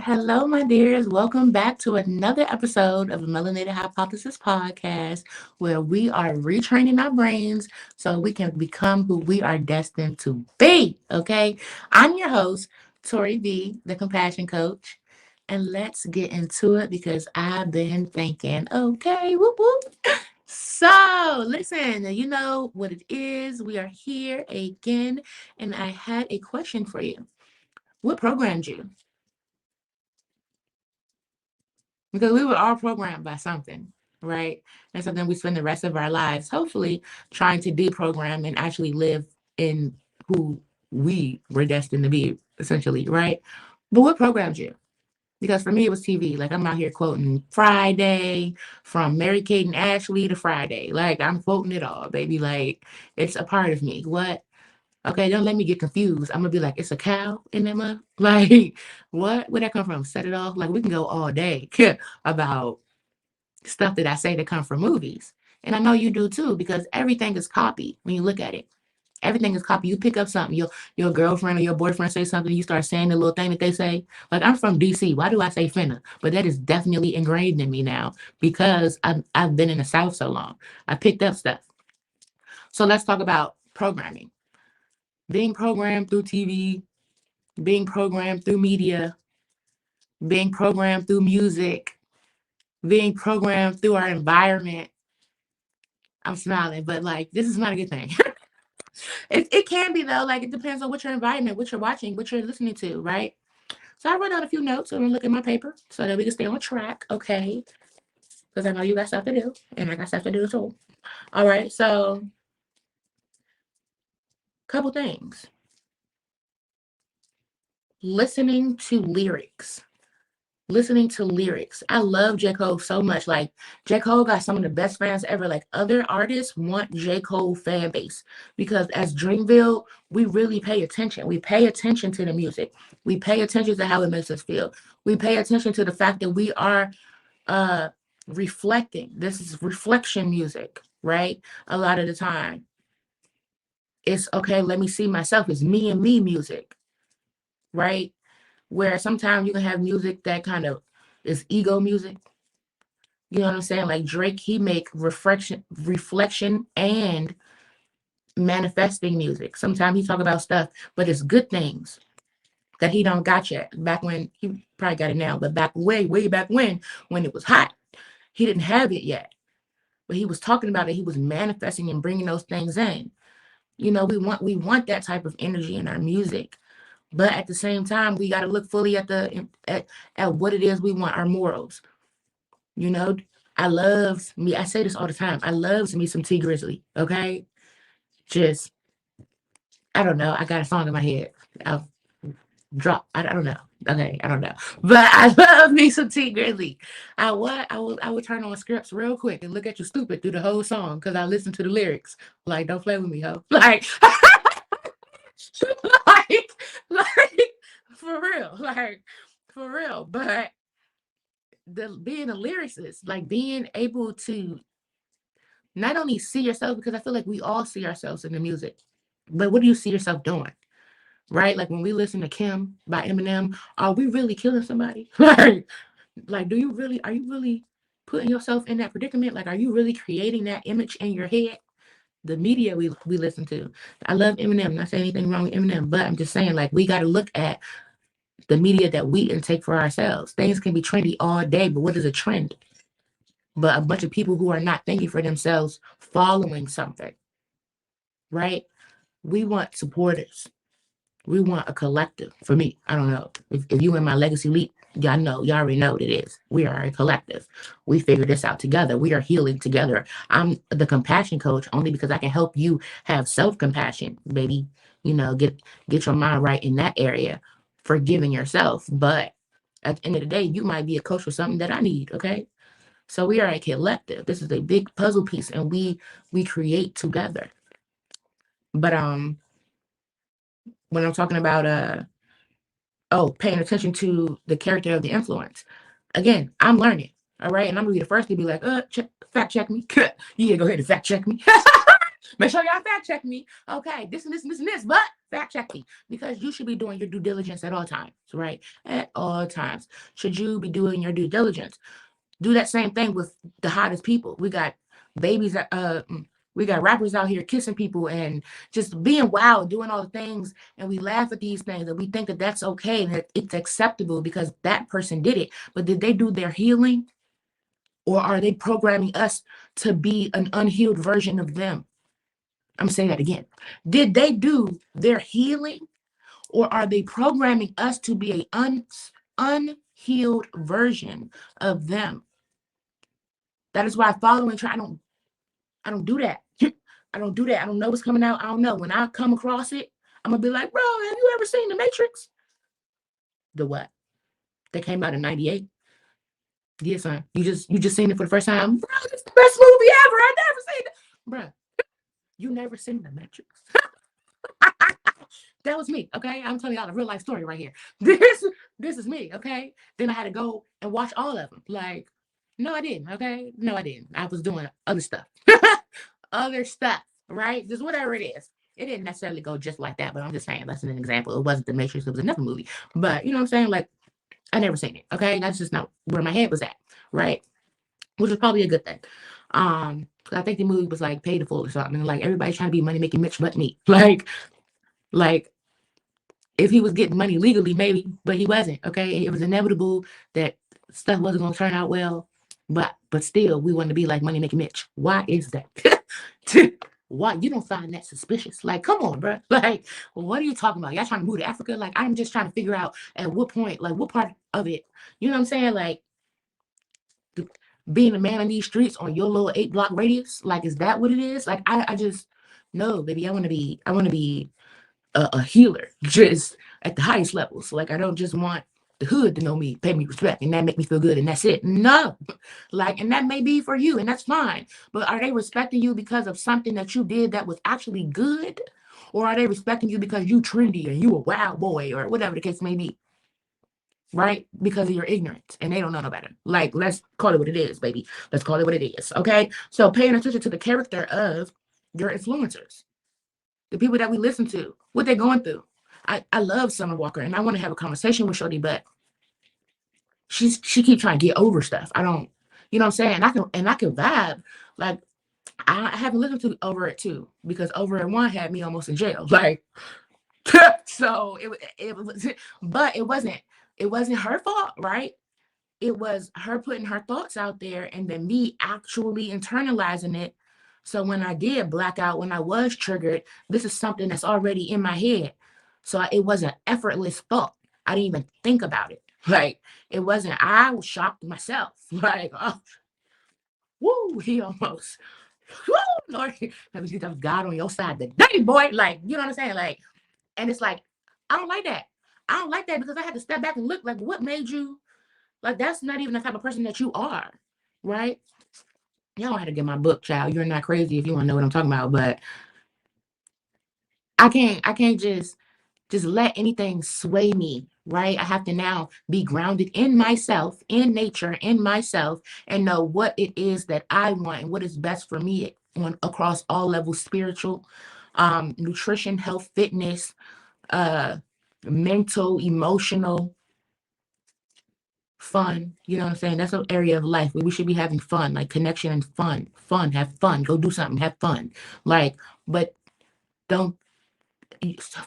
Hello, my dears. Welcome back to another episode of the Melanated Hypothesis podcast, where we are retraining our brains so we can become who we are destined to be. Okay. I'm your host, ToriV, the compassion coach. And let's get into it because I've been thinking, okay, whoop whoop. So, listen, you know what it is. We are here again, and I had a question for you. What programmed you? Because we were all programmed by something, right? And something we spend the rest of our lives, hopefully, trying to deprogram and actually live in who we were destined to be, essentially, right? But what programmed you? Because for me, it was TV. Like, I'm out here quoting Friday, from Mary Kate and Ashley to Friday. Like, I'm quoting it all, baby. Like, it's a part of me. What? Okay, don't let me get confused. I'm gonna be like, it's a cow in that month. Like, what? Where'd that come from? Set it off. Like, we can go all day about stuff that I say that come from movies. And I know you do too, because everything is copy when you look at it. Everything is copy. You pick up something, your girlfriend or your boyfriend say something, you start saying the little thing that they say. Like, I'm from DC. Why do I say finna? But that is definitely ingrained in me now because I've been in the South so long. I picked up stuff. So let's talk about programming. Being programmed through TV, being programmed through media, being programmed through music, being programmed through our environment. I'm smiling, but like this is not a good thing. It can be though. Like it depends on what your environment, what you're watching, what you're listening to, right? So I wrote down a few notes. I'm gonna look at my paper so that we can stay on track, okay? Because I know you got stuff to do, and I got stuff to do too. All right. So, couple things. Listening to lyrics. Listening to lyrics. I love J. Cole so much. Like J. Cole got some of the best fans ever. Like other artists want J. Cole fan base because as Dreamville, we really pay attention. We pay attention to the music. We pay attention to how it makes us feel. We pay attention to the fact that we are uh reflecting. This is reflection music, right? A lot of the time. It's okay, let me see myself. It's me and me music, right? Where sometimes you can have music that kind of is ego music. You know what I'm saying? Like Drake, he make reflection and manifesting music. Sometimes he talk about stuff, but it's good things that he don't got yet. Back when he probably got it now, but back way back when it was hot, he didn't have it yet. But he was talking about it. He was manifesting and bringing those things in. You know, we want that type of energy in our music. But at the same time, we got to look fully at what it is we want, our morals. You know, I love me. I say this all the time. I love me some T Grizzly. Okay, just I don't know. I got a song in my head. I'll drop. I don't know. Okay, I don't know. But I love me some T Grizzly. I would turn on scripts real quick and look at you stupid through the whole song because I listen to the lyrics. Like, don't play with me, ho. Like, like, like, for real. Like, for real. But the being a lyricist, like being able to not only see yourself, because I feel like we all see ourselves in the music, but what do you see yourself doing? Right? Like when we listen to Kim by Eminem, are we really killing somebody? Like, are you really putting yourself in that predicament? Like, are you really creating that image in your head? The media we listen to. I love Eminem. I'm not saying anything wrong with Eminem, but I'm just saying, like, we got to look at the media that we intake for ourselves. Things can be trendy all day, but what is a trend? But a bunch of people who are not thinking for themselves following something, right? We want supporters. We want a collective. For me, I don't know. If you in my legacy leap, y'all know, y'all already know what it is. We are a collective. We figure this out together. We are healing together. I'm the compassion coach only because I can help you have self-compassion, baby. You know, get your mind right in that area, forgiving yourself. But at the end of the day, you might be a coach for something that I need, okay? So we are a collective. This is a big puzzle piece, and we create together. But when I'm talking about paying attention to the character of the influence, again, I'm learning. All right, and I'm gonna be the first to be like, fact check me. Yeah, go ahead and fact check me. Make sure y'all fact check me. Okay, this and this and this and this, but fact check me, because you should be doing your due diligence at all times, right? At all times. Should you be doing your due diligence? Do that same thing with the hottest people. We got babies that we got rappers out here kissing people and just being wild, doing all the things, and we laugh at these things and we think that that's okay and that it's acceptable because that person did it. But did they do their healing, or are they programming us to be an unhealed version of them? I'm saying that again. Did they do their healing, or are they programming us to be a unhealed version of them? That is why following try. I don't do that. I don't do that. I don't know what's coming out. I don't know. When I come across it, I'm gonna be like, bro, have you ever seen The Matrix? The what? That came out in '98. Yes, son. You just seen it for the first time. Bro, it's the best movie ever. I never seen it. Bro, you never seen The Matrix. That was me, okay? I'm telling y'all a real life story right here. This is me, okay? Then I had to go and watch all of them. Like, no, I didn't, okay? No, I didn't. I was doing other stuff. Other stuff, right? Just whatever it is. It didn't necessarily go just like that, but I'm just saying that's an example. It wasn't The Matrix, it was another movie. But you know what I'm saying? Like, I never seen it, okay? That's just not where my head was at, right? Which is probably a good thing. 'Cause I think the movie was like paid full or something. Like everybody trying to be money making Mitch but me. Like if he was getting money legally, maybe, but he wasn't. Okay, it was inevitable that stuff wasn't gonna turn out well. But still, we want to be like money making Mitch. Why is that? Why you don't find that suspicious? Like, come on, bro. Like, what are you talking about? Y'all trying to move to Africa? Like, I'm just trying to figure out at what point, like, what part of it. You know what I'm saying? Like, being a man in these streets on your little 8 block radius. Like, is that what it is? Like, I just no, baby. I want to be a healer just at the highest levels. Like I don't just want the hood to know me, pay me respect, and that make me feel good, and that's it. No, like, and that may be for you, and that's fine. But are they respecting you because of something that you did that was actually good, or are they respecting you because you trendy and you a wild boy or whatever the case may be? Right? Because of your ignorance, and they don't know no better. Like, let's call it what it is, baby. Let's call it what it is. Okay. So paying attention to the character of your influencers, the people that we listen to, what they're going through. I love Summer Walker and I want to have a conversation with Shorty, but she keeps trying to get over stuff. I don't, you know what I'm saying? I can vibe. Like I haven't listened to Over It too, because Over It One had me almost in jail. Like so it was, but it wasn't her fault, right? It was her putting her thoughts out there and then me actually internalizing it. So when I did black out, when I was triggered, this is something that's already in my head. So it was an effortless thought. I didn't even think about it. Like it wasn't, I was shocked myself. Like, oh, woo, he almost, woo, Lord, let me see that God on your side today, boy. Like, you know what I'm saying? Like, and it's like, I don't like that. I don't like that because I had to step back and look like what made you like that's not even the type of person that you are, right? Y'all don't have to get my book, child. You're not crazy if you want to know what I'm talking about. But I can't just let anything sway me, right? I have to now be grounded in myself, in nature, in myself, and know what it is that I want and what is best for me on across all levels, spiritual, nutrition, health, fitness, uh, mental, emotional, fun. You know what I'm saying? That's an area of life where we should be having fun, like connection and fun, have fun, go do something, have fun. Like, but don't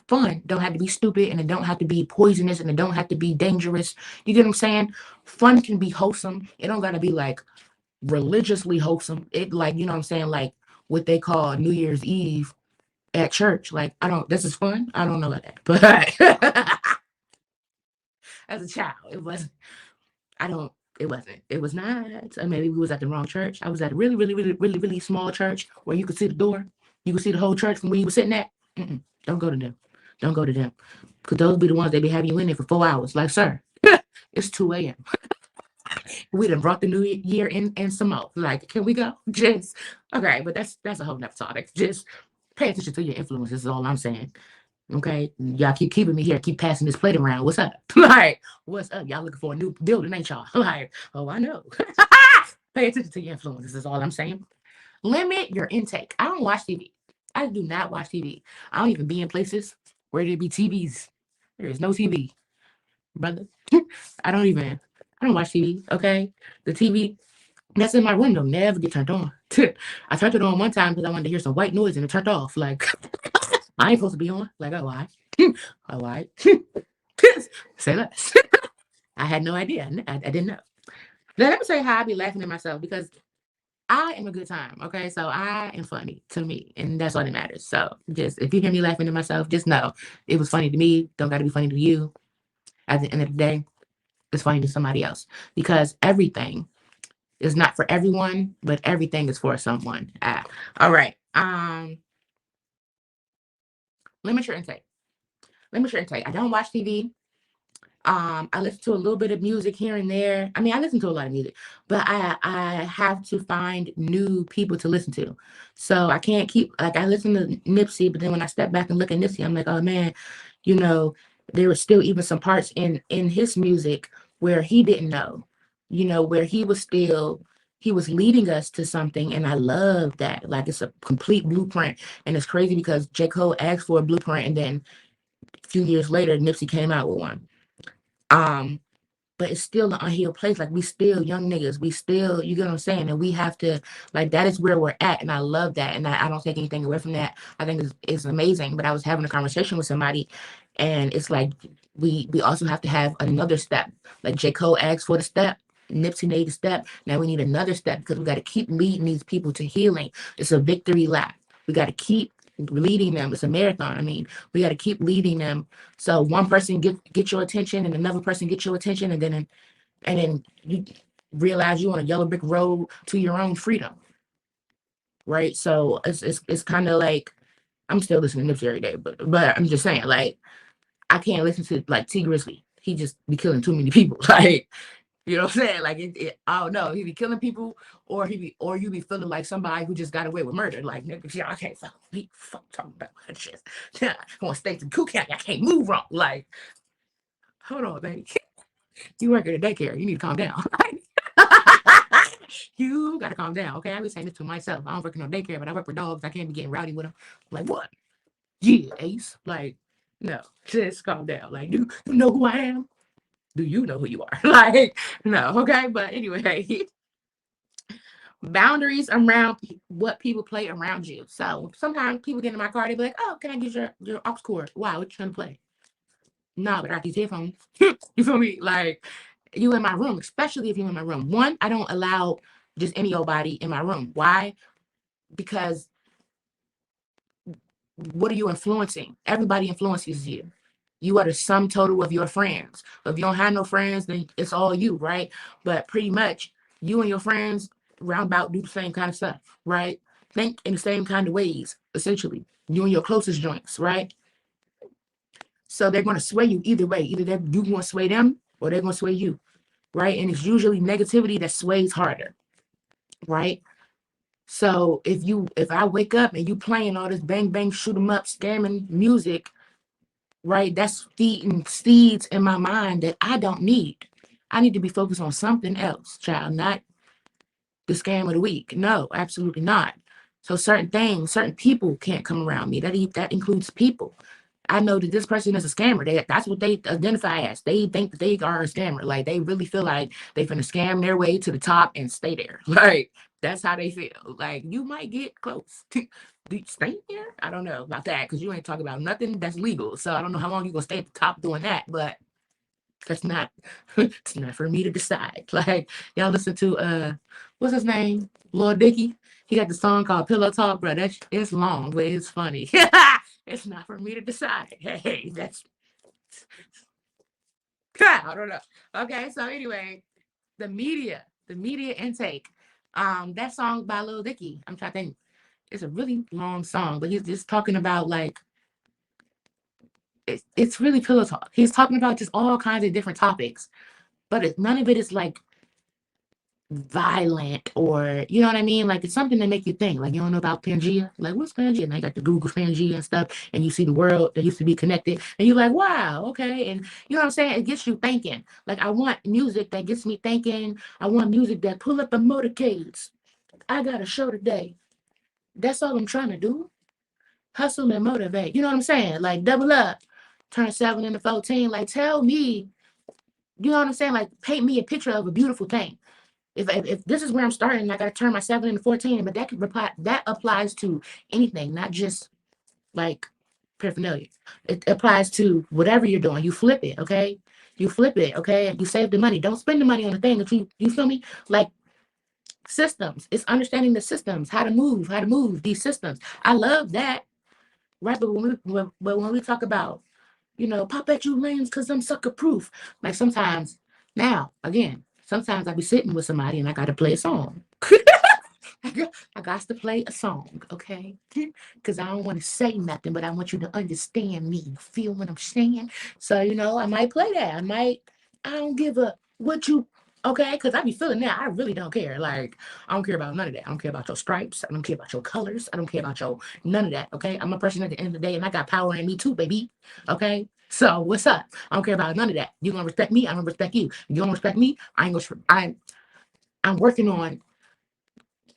fun don't have to be stupid and it don't have to be poisonous and it don't have to be dangerous. You get what I'm saying? Fun can be wholesome. It don't gotta be like religiously wholesome. It like, you know what I'm saying? Like what they call New Year's Eve at church. Like, I don't, this is fun. I don't know about that. But as a child, it wasn't. I don't. It wasn't. It was not. Maybe we was at the wrong church. I was at a really, really, really, really, really small church where you could see the door. You could see the whole church from where you were sitting at. Don't go to them. Don't go to them. Because those be the ones that be having you in there for 4 hours. Like, sir, it's 2 a.m. We done brought the new year in and some more. Like, can we go? Just okay, but that's a whole nother topic. Just pay attention to your influences is all I'm saying. Okay, y'all keep keeping me here, keep passing this plate around. What's up? Like, what's up? Y'all looking for a new building, ain't y'all? Like, oh, I know. Pay attention to your influences, is all I'm saying. Limit your intake. I don't watch TV. I do not watch TV. I don't even be in places. where there be TVs. There is no TV, brother. I don't even. I don't watch TV. Okay, the TV that's in my room don't never get turned on. I turned it on one time because I wanted to hear some white noise and it turned off. Like I ain't supposed to be on. Like oh why? Oh why? Say less. I had no idea. I didn't know. Now, let me say how I be laughing at myself because I am a good time. Okay, so I am funny to me, and that's all that matters. So just if you hear me laughing at myself, just know it was funny to me. Don't got to be funny to you. At the end of the day, it's funny to somebody else because everything is not for everyone, but everything is for someone. All right. Limit your intake. Limit your intake. I don't watch TV. I listen to a little bit of music here and there. I mean, I listen to a lot of music, but I have to find new people to listen to. So I can't keep like I listen to Nipsey, but then when I step back and look at Nipsey, I'm like, oh man, you know, there were still even some parts in his music where he didn't know, where he was leading us to something, and I love that. Like it's a complete blueprint, and it's crazy because J. Cole asked for a blueprint, and then a few years later, Nipsey came out with one. Um, but it's still an unhealed place. Like we still young niggas. We still, you get what I'm saying? And we have to, like, that is where we're at. And I love that. And I don't take anything away from that. I think it's amazing. But I was having a conversation with somebody, and it's like we also have to have another step. Like J. Cole asked for the step. Nipsey made a step. Now we need another step because we got to keep leading these people to healing. It's a victory lap. We got to keep leading them. It's a marathon. I mean, we got to keep leading them. So one person get your attention, and another person get your attention, and then you realize you're on a yellow brick road to your own freedom, right? So it's kind of like I'm still listening to Nipsey every day, but I'm just saying, like I can't listen to like T Grizzly. He just be killing too many people, like. You know what I'm saying? Like I don't know. He be killing people, or you be feeling like somebody who just got away with murder. Like nigga, I can't fuck talking about that shit. I want to stay to Cook County. I can't move wrong. Like, hold on, baby. You work at a daycare. You need to calm down. You gotta calm down. Okay, I be saying this to myself. I don't work in no daycare, but I work with dogs. I can't be getting rowdy with them. Like what? Yeah, Ace. Like, no, just calm down. Like, do you know who I am? Do you know who you are? Like, no, okay. But anyway, boundaries around what people play around you. So sometimes people get in my car, they be like, "Oh, can I use your aux cord? Wow, what you trying to play?" No, but I got these headphones. You feel me? Like you in my room, especially if you're in my room. One, I don't allow just any old body in my room. Why? Because what are you influencing? Everybody influences you. You are the sum total of your friends. If you don't have no friends, then it's all you, right? But pretty much you and your friends roundabout do the same kind of stuff, right? Think in the same kind of ways, essentially. You and your closest joints, right? So they're going to sway you either way. Either you going to sway them or they're going to sway you, right? And it's usually negativity that sways harder, right? So if I wake up and you playing all this bang bang shoot 'em up scamming music, right? That's feeding seeds in my mind that I don't need. I need to be focused on something else, child, not the scam of the week. No, absolutely not. So certain things, certain people can't come around me. That includes people. I know that this person is a scammer. That's what they identify as. They think that they are a scammer. Like they really feel like they finna scam their way to the top and stay there. Like that's how they feel. Like you might get close. Do you stay here? I don't know about that because you ain't talking about nothing that's legal. So I don't know how long you gonna stay at the top doing that. But that's not it's not for me to decide. Like y'all listen to what's his name? Lord Dicky. He got the song called Pillow Talk, bro. It's long, but it's funny. It's not for me to decide. Hey, that's I don't know. Okay, so anyway, the media intake. That song by Lil Dicky. I'm trying to think. It's a really long song, but he's just talking about like it's really pillow talk. He's talking about just all kinds of different topics, but none of it is like violent or you know what I mean? Like it's something to make you think. Like you don't know about Pangea? Like what's Pangea? And I got the Google Pangea and stuff, and you see the world that used to be connected, and you're like, wow, okay. And you know what I'm saying? It gets you thinking. Like I want music that gets me thinking. I want music that pull up the motorcades. I got a show today. That's all I'm trying to do. hustle and motivate. You know what I'm saying? Like double up, turn 7 into 14. Like tell me, you know what I'm saying? Like paint me a picture of a beautiful thing. If this is where I'm starting, I gotta turn my 7 into 14. But that applies to anything, not just like paraphernalia. It applies to whatever you're doing. You flip it, okay? You flip it, okay? You save the money. Don't spend the money on the thing that you feel me? Like systems. It's understanding the systems, how to move these systems. I love that, right? But when we talk about, pop at you lanes because I'm sucker proof. Like sometimes, now again, sometimes I be sitting with somebody and I gotta play a song. I got to play a song, okay? Because I don't want to say nothing, but I want you to understand me. You feel what I'm saying? So, I might play that. I don't give a what you, okay? Because I be feeling that. I really don't care. Like, I don't care about none of that. I don't care about your stripes. I don't care about your colors. I don't care about your, none of that, okay? I'm a person at the end of the day, and I got power in me too, baby, okay? So, what's up? I don't care about none of that. You gonna respect me? I'm gonna respect you. You don't respect me? I ain't gonna, I'm working on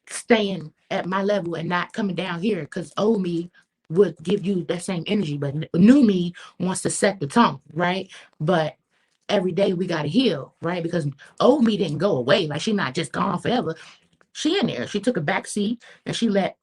staying at my level and not coming down here because old me would give you that same energy, but new me wants to set the tone, right? But every day we got to heal, right? Because old me didn't go away. Like she not just gone forever. She in there. She took a back seat and she let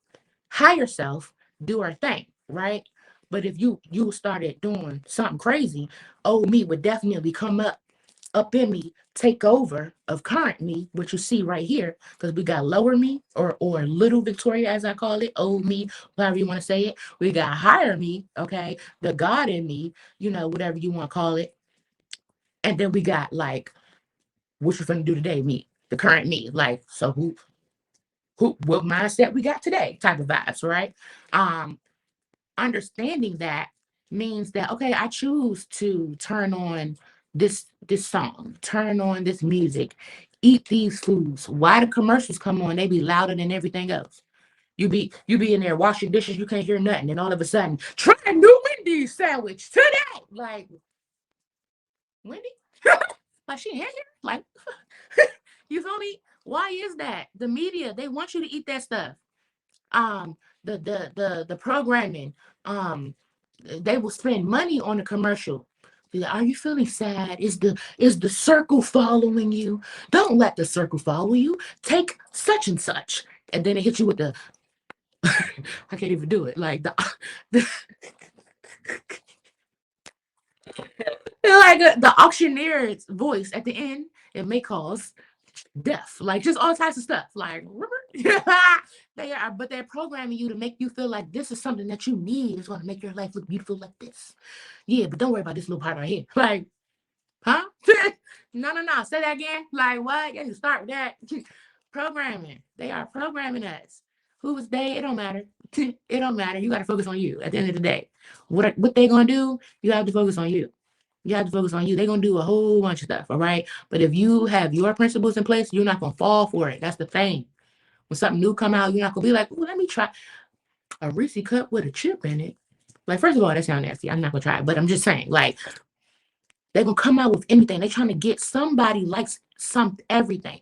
higher self do her thing, right? But if you started doing something crazy, old me would definitely come up in me, take over of current me, which you see right here, because we got lower me or little Victoria, as I call it, old me, however you want to say it. We got higher me, okay, the God in me, whatever you want to call it. And then we got like, what you finna do today, me, the current me. Like, so what mindset we got today type of vibes, right? Understanding that means that, okay, I choose to turn on this song, turn on this music, eat these foods. Why the commercials come on, they be louder than everything else. You be in there washing dishes, you can't hear nothing, and all of a sudden, try a new Wendy's sandwich today. Like, Wendy? Like she in here? Like, you feel me? Why is that? The media, they want you to eat that stuff. um the programming, they will spend money on a commercial. Are you feeling sad? Is the circle following you? Don't let the circle follow you. Take such and such. And then it hits you with the I can't even do it. Like the like the auctioneer's voice at the end, it may cause death, like just all types of stuff. Like they are, but they're programming you to make you feel like this is something that you need. It's going to make your life look beautiful like this. Yeah, but don't worry about this little part right here. Like, huh? No. Say that again. Like what? Yeah, you start with that. Programming. They are programming us. Who was they? It don't matter. It don't matter. You got to focus on you. At the end of the day, what they gonna do? You have to focus on you. You have to focus on you. They're gonna do a whole bunch of stuff, all right? But if you have your principles in place, you're not gonna fall for it. That's the thing. When something new come out, you're not gonna be like, "Oh, let me try a Reese cup with a chip in it." Like, first of all, that sounds nasty. I'm not gonna try it, but I'm just saying, like, they're gonna come out with anything. They're trying to get somebody likes some everything.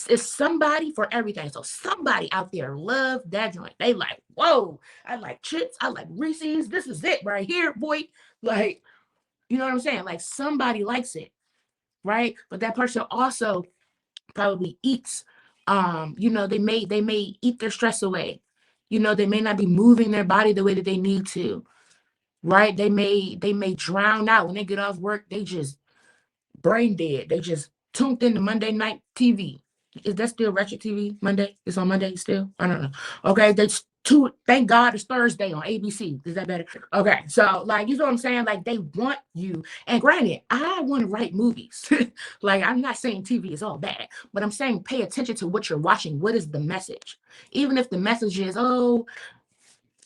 It's somebody for everything. So somebody out there love that joint. They like, whoa, I like chips. I like Reese's. This is it right here, boy. Like, you know what I'm saying? Like somebody likes it, right? But that person also probably eats. They may eat their stress away. They may not be moving their body the way that they need to, right? They may drown out when they get off work. They just brain dead. They just tuned into Monday night TV. Is that still Ratchet TV? Monday? It's on Monday still? I don't know. Okay, that's two. Thank God it's Thursday on ABC. Is that better? Okay, so like you know what I'm saying? Like they want you. And granted, I want to write movies. Like I'm not saying TV is all bad, but I'm saying pay attention to what you're watching. What is the message? Even if the message is, oh,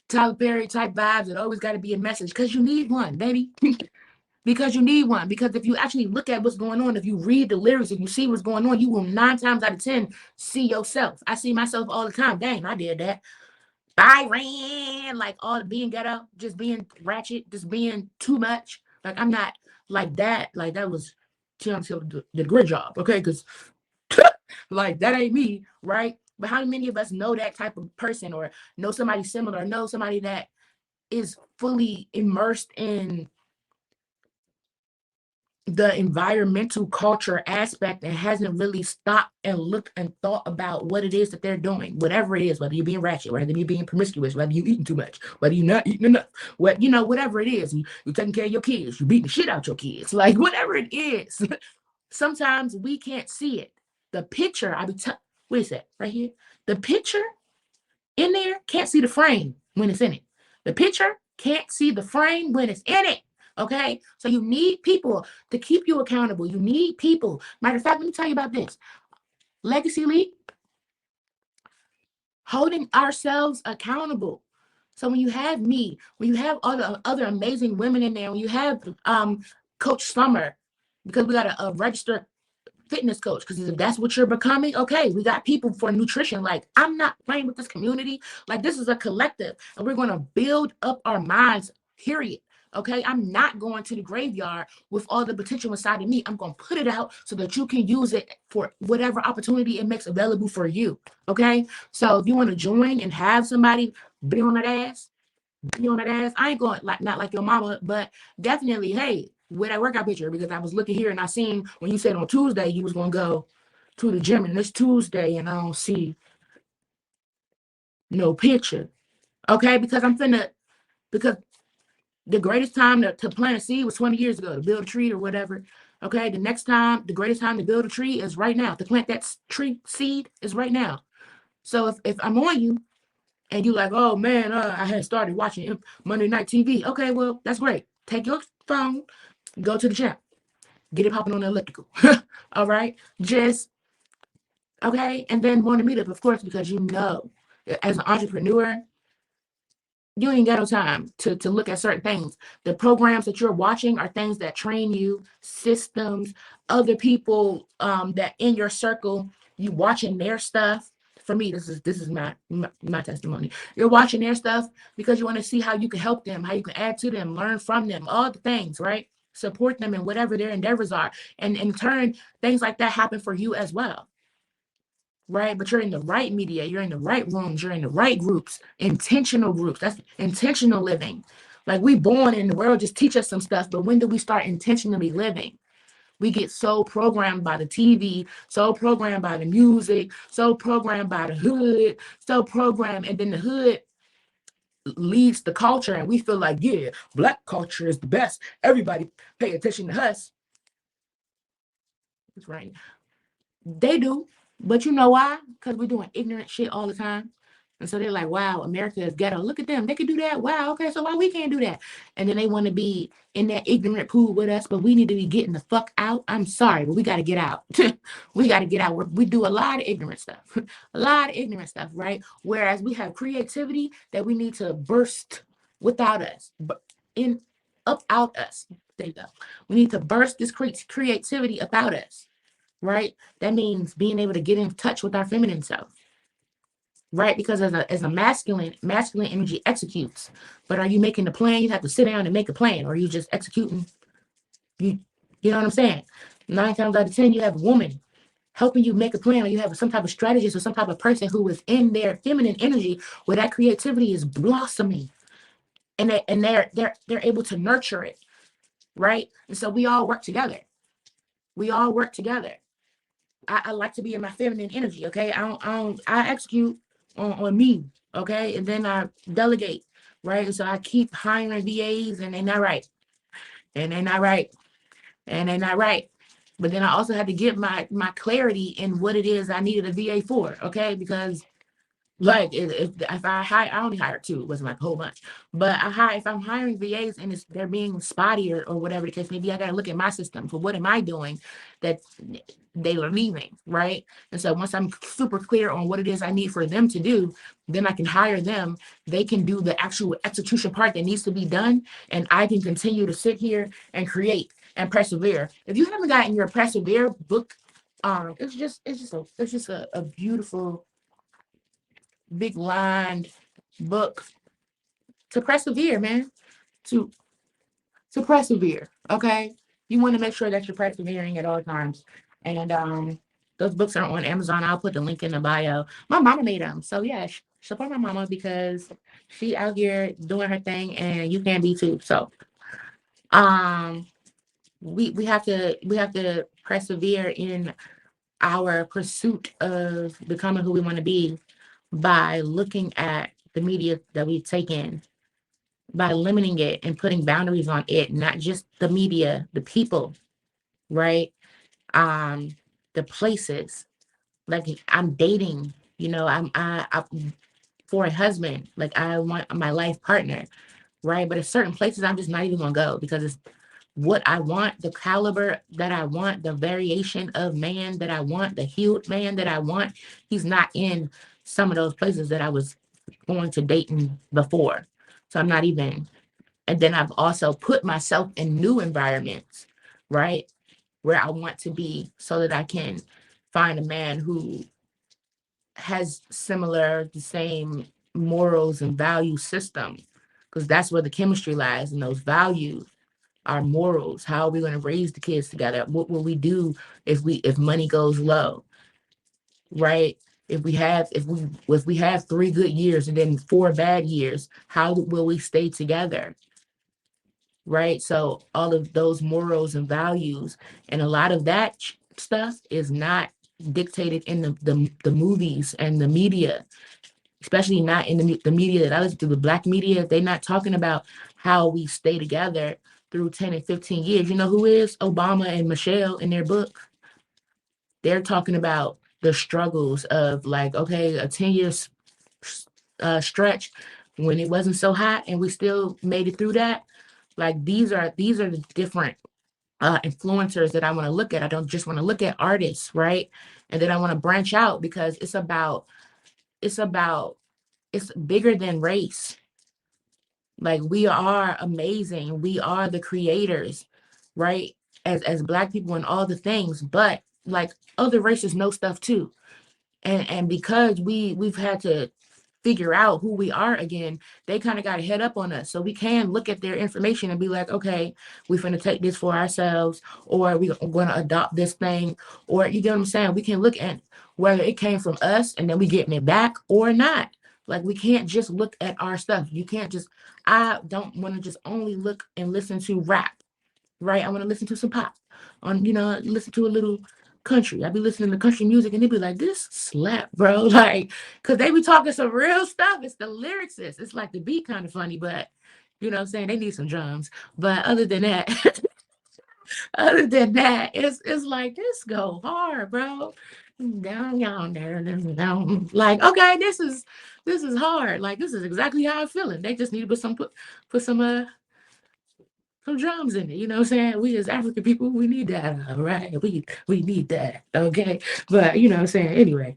Tyler Perry type vibes, it always got to be a message because you need one, baby. Because you need one. Because if you actually look at what's going on, if you read the lyrics, if you see what's going on, you will 9 times out of 10 see yourself. I see myself all the time. Dang, I did that. I ran like all being ghetto, just being ratchet, just being too much. Like I'm not like that. Like that was the grid job, okay? Because like that ain't me, right? But how many of us know that type of person or know somebody similar, or know somebody that is fully immersed in the environmental culture aspect and hasn't really stopped and looked and thought about what it is that they're doing, whatever it is, whether you're being ratchet, whether you're being promiscuous, whether you're eating too much, whether you're not eating enough, what, whatever it is, you're taking care of your kids, you're beating the shit out your kids, like whatever it is. Sometimes we can't see it. The picture, what is that right here? The picture in there can't see the frame when it's in it. The picture can't see the frame when it's in it. Okay, so you need people to keep you accountable. You need people. Matter of fact, let me tell you about this. Legacy League, holding ourselves accountable. So when you have me, when you have other amazing women in there, when you have Coach Summer, because we got a registered fitness coach, because if that's what you're becoming, okay, we got people for nutrition. Like, I'm not playing with this community. Like, this is a collective, and we're going to build up our minds, period. Okay, I'm not going to the graveyard with all the potential inside of me. I'm going to put it out so that you can use it for whatever opportunity it makes available for you. Okay, so if you want to join and have somebody be on that ass, I ain't going like not like your mama, but definitely, hey, with that workout picture, because I was looking here and I seen when you said on Tuesday you was gonna go to the gym, and it's Tuesday and I don't see no picture. Okay, because because the greatest time to plant a seed was 20 years ago, to build a tree or whatever. Okay, the greatest time to build a tree is right now. To plant that tree seed is right now. So if I'm on you and you like, oh man, I had started watching Monday Night TV. Okay, well, that's great. Take your phone, go to the gym, get it popping on the elliptical. All right, just okay, and then want to meet up, of course, because as an entrepreneur, you ain't got no time to look at certain things. The programs that you're watching are things that train you, systems, other people that in your circle, you watching their stuff. For me, this is my testimony. You're watching their stuff because you want to see how you can help them, how you can add to them, learn from them, all the things, right? Support them in whatever their endeavors are. And in turn, things like that happen for you as well. Right, but you're in the right media, you're in the right rooms, you're in the right groups, intentional groups. That's intentional living. Like, we born in the world just teach us some stuff, but when do we start intentionally living? We get so programmed by the TV, so programmed by the music, so programmed by the hood, so programmed, and then the hood leads the culture, and we feel like, yeah, Black culture is the best. Everybody pay attention to us. That's right. They do. But you know why? Because we're doing ignorant shit all the time. And so they're like, wow, America is ghetto. Look at them. They can do that. Wow. Okay. So why we can't do that? And then they want to be in that ignorant pool with us, but we need to be getting the fuck out. I'm sorry, but we got to get out. We got to get out. We do a lot of ignorant stuff, a lot of ignorant stuff, right? Whereas we have creativity that we need to burst without us, but in up out us. There you go. We need to burst this creativity about us, right? That means being able to get in touch with our feminine self, right? Because as a masculine energy executes, but are you making the plan? You have to sit down and make a plan, or are you just executing? You know what I'm saying? 9 times out of 10, you have a woman helping you make a plan, or you have some type of strategist or some type of person who is in their feminine energy where that creativity is blossoming, and they're able to nurture it, right? And so we all work together. We all work together. I like to be in my feminine energy. Okay. I execute on me. Okay. And then I delegate. Right. And so I keep hiring VAs, and they're not right. And they're not right. And they're not right. But then I also had to get my clarity in what it is I needed a VA for. Okay. Because like if I hire, I only hired two. It wasn't like a whole bunch, but if I'm hiring VAs and they're being spotty or whatever the case, maybe I got to look at my system for what am I doing that they are leaving, right? And so once I'm super clear on what it is I need for them to do, then I can hire them. They can do the actual execution part that needs to be done, and I can continue to sit here and create and persevere. If you haven't gotten your persevere book, it's just a beautiful big lined book to persevere, man. To persevere. Okay. You want to make sure that you're persevering at all times. And those books are on Amazon. I'll put the link in the bio. My mama made them. So yeah, support my mama because she out here doing her thing and you can be too. So um we have to persevere in our pursuit of becoming who we want to be by looking at the media that we take in, by limiting it and putting boundaries on it, not just the media, the people, right? Um, the places. Like I'm dating, I for a husband, like I want my life partner, right? But at certain places I'm just not even gonna go because it's what I want, the caliber that I want, the variation of man that I want, the healed man that I want. He's not in some of those places that I was going to dating before. So I'm not even, and then I've also put myself in new environments, right? Where I want to be so that I can find a man who has similar, the same morals and value system. Because that's where the chemistry lies in those values, our morals. How are we going to raise the kids together? What will we do if money goes low, right? If we have 3 good years and then 4 bad years, how will we stay together, right? So all of those morals and values, and a lot of that stuff is not dictated in the movies and the media, especially not in the media that I listen to, the black media. They're not talking about how we stay together through 10 and 15 years. You know who is Obama and Michelle in their book? They're talking about the struggles of, like, okay, a 10 year stretch when it wasn't so hot and we still made it through that. Like these are the different influencers that I want to look at. I don't just want to look at artists, right? And then I want to branch out because it's about it's bigger than race. Like we are amazing. We are the creators, right? As black people and all the things, but like other races know stuff too. And because we've had to figure out who we are again, they kind of got a head up on us. So we can look at their information and be like, okay, we're going to take this for ourselves, or we're going to adopt this thing, or you get what I'm saying? We can look at whether it came from us and then we getting it back or not. Like we can't just look at our stuff. You can't just, I don't want to just only look and listen to rap, right? I want to listen to some pop, listen to a little country. I be listening to country music and they be like, this slap, bro. Like, cause they be talking some real stuff. It's the lyrics. It's like the beat kind of funny, but you know what I'm saying? They need some drums. But other than that, it's like this go hard, bro. Down there, down. Like, okay, this is hard. Like, this is exactly how I'm feeling. They just need to put some drums in it. You know what I'm saying? We as African people, we need that, right? We need that, okay? But you know what I'm saying? Anyway,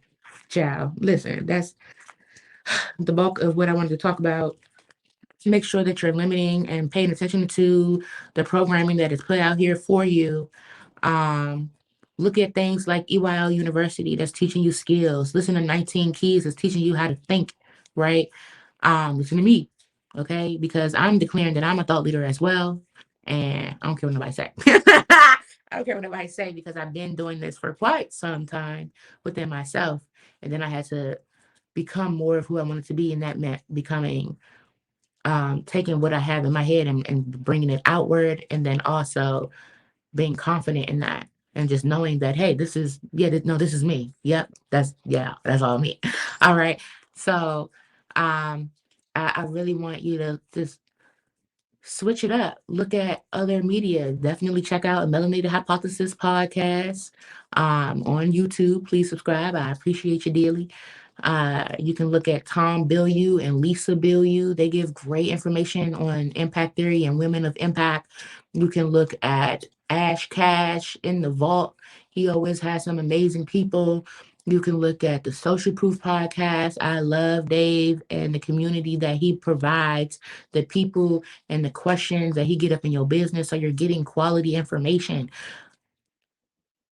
child, listen, that's the bulk of what I wanted to talk about. Make sure that you're limiting and paying attention to the programming that is put out here for you. Um, Look at things like EYL University that's teaching you skills. Listen to 19 Keys that's teaching you how to think, right? Listen to me, okay? Because I'm declaring that I'm a thought leader as well. And I don't care what nobody say. I don't care what nobody say because I've been doing this for quite some time within myself. And then I had to become more of who I wanted to be. And that meant becoming taking what I have in my head and bringing it outward, and then also being confident in that and just knowing that, hey, this is, yeah, no, this is me. Yep, that's all me. All right. So I really want you to just switch it up. Look at other media. Definitely check out Melanated Hypothesis podcast on YouTube. Please subscribe. I appreciate you dearly. You can look at Tom Bilyeu and Lisa Bilyeu. They give great information on impact theory and women of impact. You can look at Ash Cash in the Vault. He always has some amazing people. You can look at the Social Proof podcast. I love Dave and the community that he provides, the people and the questions that he get up in your business, so you're getting quality information.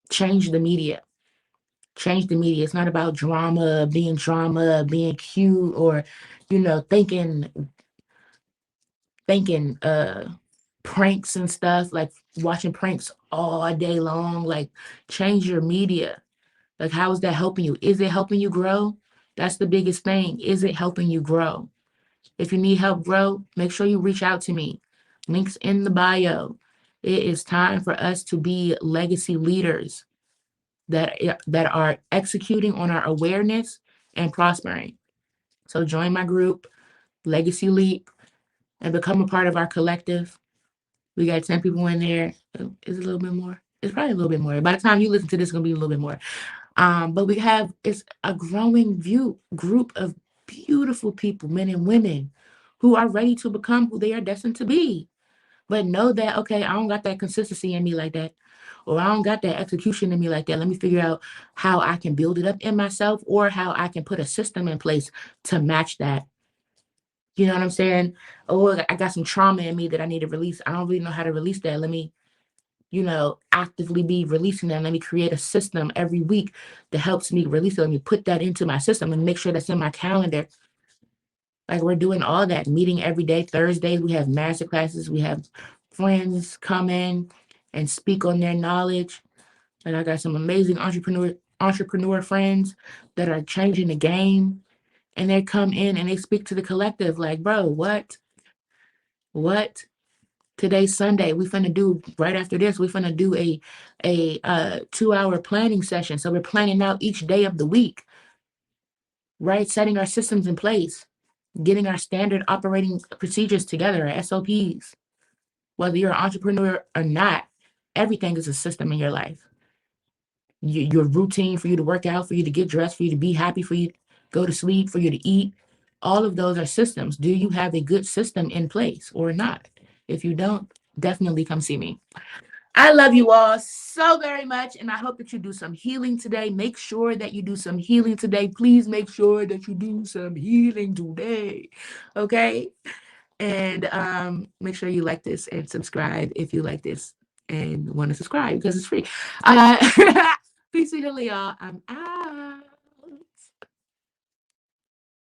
Change the media. Change the media. It's not about drama, being cute, or thinking pranks and stuff, like watching pranks all day long. Like, change your media. Like, how is that helping you? Is it helping you grow? That's the biggest thing. Is it helping you grow? If you need help grow, make sure you reach out to me. Links in the bio. It is time for us to be legacy leaders that are executing on our awareness and prospering. So join my group, Legacy Leap, and become a part of our collective. We got 10 people in there. Is it a little bit more? It's probably a little bit more. By the time you listen to this, it's gonna be a little bit more. But we have it's a growing group of beautiful people, men and women, who are ready to become who they are destined to be. But know that, okay, I don't got that consistency in me like that, or I don't got that execution in me like that. Let me figure out how I can build it up in myself, or how I can put a system in place to match that. You know what I'm saying? Oh, I got some trauma in me that I need to release. I don't really know how to release that. Let me, actively be releasing that. Let me create a system every week that helps me release it. Let me put that into my system and make sure that's in my calendar. Like, we're doing all that, meeting every day. Thursdays, we have master classes. We have friends come in and speak on their knowledge. And I got some amazing entrepreneur friends that are changing the game. And they come in and they speak to the collective like, bro, what? What? Today's Sunday. We finna do right after this. We finna do a 2-hour planning session. So we're planning out each day of the week, right? Setting our systems in place, getting our standard operating procedures together, our SOPs. Whether you're an entrepreneur or not, everything is a system in your life. Your routine for you to work out, for you to get dressed, for you to be happy, for you to go to sleep, for you to eat. All of those are systems. Do you have a good system in place or not? If you don't, definitely come see me. I love you all so very much, and I hope that you do some healing today. Make sure that you do some healing today. Please make sure that you do some healing today. Okay? And make sure you like this and subscribe if you like this and want to subscribe because it's free. Peace and healing, y'all. I'm out.